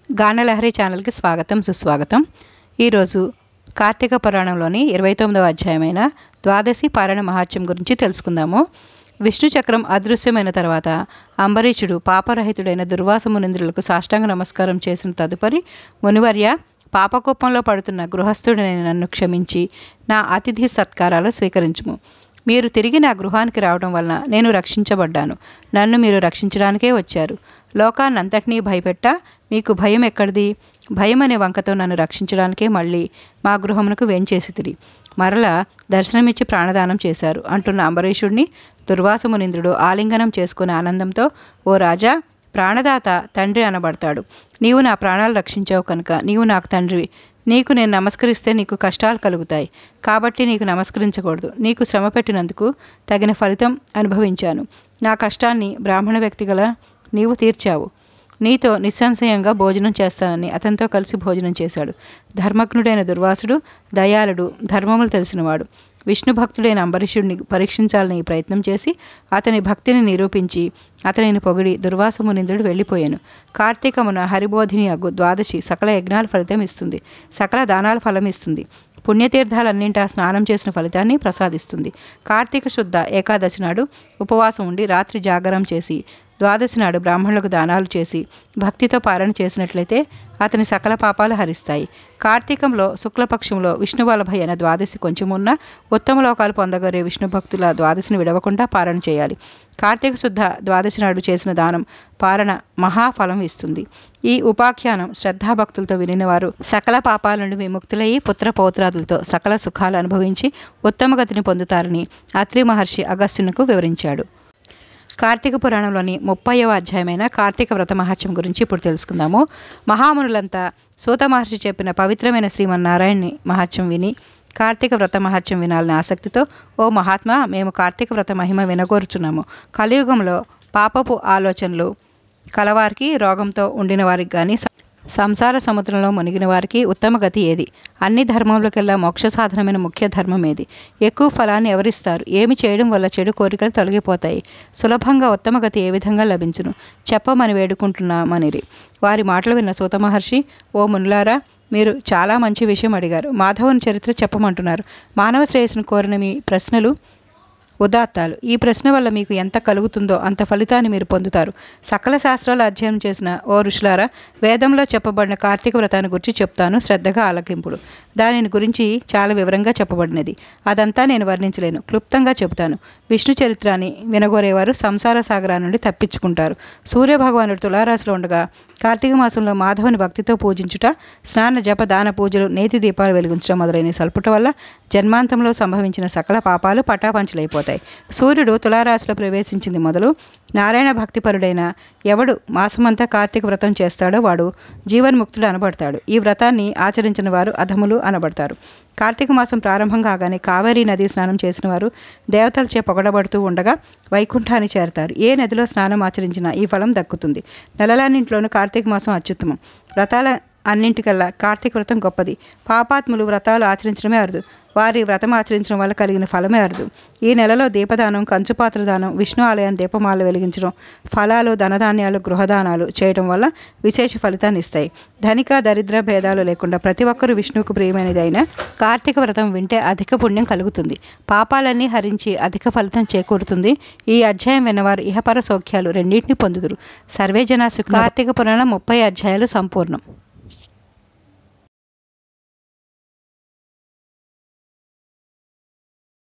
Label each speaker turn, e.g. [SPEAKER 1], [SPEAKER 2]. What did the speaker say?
[SPEAKER 1] గానలహరి ఛానల్కి స్వాగతం సుస్వాగతం. ఈరోజు కార్తీక పురాణంలోని 29వ అధ్యాయమైన ద్వాదశి పారాయణ మహాత్మ్యం గురించి తెలుసుకుందాము. విష్ణు చక్రం అదృశ్యమైన తర్వాత అంబరీషుడు పాపరహితుడైన దుర్వాస మునీంద్రులకు సాష్టాంగ నమస్కారం చేసిన తదుపరి, మునివర్య, పాపకోపంలో పడుతున్న గృహస్థుడైన నన్ను క్షమించి నా అతిథి సత్కారాలు స్వీకరించుము. మీరు తిరిగి నా గృహానికి రావడం వలన నేను రక్షించబడ్డాను. నన్ను మీరు రక్షించడానికే వచ్చారు. లోకాన్నంతటినీ భయపెట్ట మీకు భయం ఎక్కడిది? భయం అనే వంకతో నన్ను రక్షించడానికే మళ్ళీ మా గృహమునకు వేంచేసితిరి. మరలా దర్శనమిచ్చి ప్రాణదానం చేశారు అంటున్న అంబరీషుడిని దుర్వాస మునీంద్రుడు ఆలింగనం చేసుకునే ఆనందంతో, ఓ రాజా, ప్రాణదాత తండ్రి అనబడతాడు. నీవు నా ప్రాణాలు రక్షించావు కనుక నీవు నాకు తండ్రివి. నీకు నేను నమస్కరిస్తే నీకు కష్టాలు కలుగుతాయి. కాబట్టి నీకు నమస్కరించకూడదు. నీకు శ్రమ పెట్టినందుకు తగిన ఫలితం అనుభవించాను. నా కష్టాన్ని బ్రాహ్మణ వ్యక్తిగల నీవు తీర్చావు. నీతో నిస్సంశయంగా భోజనం చేస్తానని అతనితో కలిసి భోజనం చేశాడు. ధర్మజ్ఞుడైన దుర్వాసుడు దయాళుడు, ధర్మములు తెలిసినవాడు. విష్ణు భక్తుడైన అంబరీషుడిని పరీక్షించాలని ప్రయత్నం చేసి అతని భక్తిని నిరూపించి అతనిని పొగిడి దుర్వాస మునీంద్రుడు వెళ్ళిపోయాను. కార్తీకమున హరిబోధిని అగ్గు ద్వాదశి సకల యజ్ఞాల ఫలితం ఇస్తుంది, సకల దానాల ఫలం ఇస్తుంది, పుణ్యతీర్థాలన్నింటా స్నానం చేసిన ఫలితాన్ని ప్రసాదిస్తుంది. కార్తీక శుద్ధ ఏకాదశి నాడు ఉపవాసం ఉండి రాత్రి జాగరం చేసి ద్వాదశి నాడు బ్రాహ్మణులకు దానాలు చేసి భక్తితో పారణ చేసినట్లయితే అతని సకల పాపాలు హరిస్తాయి. కార్తీకంలో శుక్లపక్షంలో విష్ణువల్లభ అయిన ద్వాదశి కొంచెమున్న ఉత్తమ లోకాలు పొందగరే విష్ణు భక్తుల ద్వాదశిని విడవకుండా పారణ చేయాలి. కార్తీక శుద్ధ ద్వాదశి నాడు చేసిన దానం పారణ మహాఫలం ఇస్తుంది. ఈ ఉపాఖ్యానం శ్రద్ధాభక్తులతో వినినవారు సకల పాపాల నుండి విముక్తులయ్యి పుత్ర పౌత్రాదులతో సకల సుఖాలు అనుభవించి ఉత్తమ గతిని పొందుతారని అత్రి మహర్షి అగస్త్యునకు వివరించాడు. కార్తీక పురాణంలోని 30వ అధ్యాయమైన కార్తీక వ్రత మహాత్మ్యం గురించి ఇప్పుడు తెలుసుకుందాము. మహామునులంతా సూత మహర్షి చెప్పిన పవిత్రమైన శ్రీమన్నారాయణుని మహాత్మ్యం విని కార్తీక వ్రత మహాత్మ్యం వినాలని ఆసక్తితో, ఓ మహాత్మా, మేము కార్తీక వ్రత మహిమ వినగోరుచున్నాము. కలియుగంలో పాపపు ఆలోచనలు కలవారికి, రోగంతో ఉండిన వారికి కానీ, సంసార సముద్రంలో మునిగిన వారికి ఉత్తమ గతి ఏది? అన్ని ధర్మములకెల్లా మోక్ష సాధనమైన ముఖ్య ధర్మం ఏది? ఎక్కువ ఫలాన్ని ఎవరిస్తారు? ఏమి చేయడం వల్ల చెడు కోరికలు తొలగిపోతాయి? సులభంగా ఉత్తమ గతి ఏ విధంగా లభించును? చెప్పమని వేడుకుంటున్నామనిరి. వారి మాటలు విన్న సూత మహర్షి, ఓ మునులారా, మీరు చాలా మంచి విషయం అడిగారు. మాధవుని చరిత్ర చెప్పమంటున్నారు. మానవ శ్రేయస్సును కోరిన మీ ప్రశ్నలు ఉదాత్తాలు. ఈ ప్రశ్న వల్ల మీకు ఎంత కలుగుతుందో అంత ఫలితాన్ని మీరు పొందుతారు. సకల శాస్త్రాలు అధ్యయనం చేసిన ఓ ఋషులారా, వేదంలో చెప్పబడిన కార్తీక వ్రతాన్ని గురించి చెప్తాను, శ్రద్ధగా ఆలకింపుడు. దానిని గురించి చాలా వివరంగా చెప్పబడినది. అదంతా నేను వర్ణించలేను, క్లుప్తంగా చెబుతాను. విష్ణు చరిత్రాన్ని వినగోరేవారు సంసార సాగరా నుండి తప్పించుకుంటారు. సూర్యభగవానుడు తులారాశిలో ఉండగా కార్తీక మాసంలో మాధవుని భక్తితో పూజించుట, స్నాన జప దాన పూజలు, నేతి దీపాలు వెలిగించడం మొదలైన సల్పుట వల్ల జన్మాంతంలో సంభవించిన సకల పాపాలు పటాపంచలైపోతాయి. సూర్యుడు తులారాశిలో ప్రవేశించింది మొదలు నారాయణ భక్తిపరుడైన ఎవడు మాసమంతా కార్తీక వ్రతం చేస్తాడో వాడు జీవన్ముక్తుడు అనబడతాడు. ఈ వ్రతాన్ని ఆచరించిన వారు అధములు అనబడతారు. కార్తీక మాసం ప్రారంభం కాగానే కావేరీ నది స్నానం చేసిన వారు దేవతలచే పొగడబడుతూ ఉండగా వైకుంఠాన్ని చేరతారు. ఏ నదిలో స్నానం ఆచరించినా ఈ ఫలం దక్కుతుంది. నెలలన్నింటిలోనూ కార్తీక మాసం అత్యుత్తమం. వ్రతాల అన్నింటికల్లా కార్తీక వ్రతం గొప్పది. పాపాత్ములు వ్రతాలు ఆచరించడమే అరుదు. వారి వ్రతం ఆచరించడం వల్ల కలిగిన ఫలమే అరుదు. ఈ నెలలో దీపదానం, కంచుపాత్ర దానం, విష్ణు ఆలయం దీపమాలు వెలిగించడం, ఫలాలు, ధనధాన్యాలు, గృహదానాలు చేయడం వల్ల విశేష ఫలితాన్ని ఇస్తాయి. ధనిక దరిద్ర భేదాలు లేకుండా ప్రతి ఒక్కరూ విష్ణువుకు ప్రియమైనది అయిన కార్తీక వ్రతం వింటే అధిక పుణ్యం కలుగుతుంది. పాపాలన్నీ హరించి అధిక ఫలితం చేకూరుతుంది. ఈ అధ్యాయం విన్నవారు ఇహపర సౌఖ్యాలు రెండింటినీ పొందుదురు. సర్వే జనా సుఖినో. కార్తీక పురాణం 30 అధ్యాయాలు సంపూర్ణం.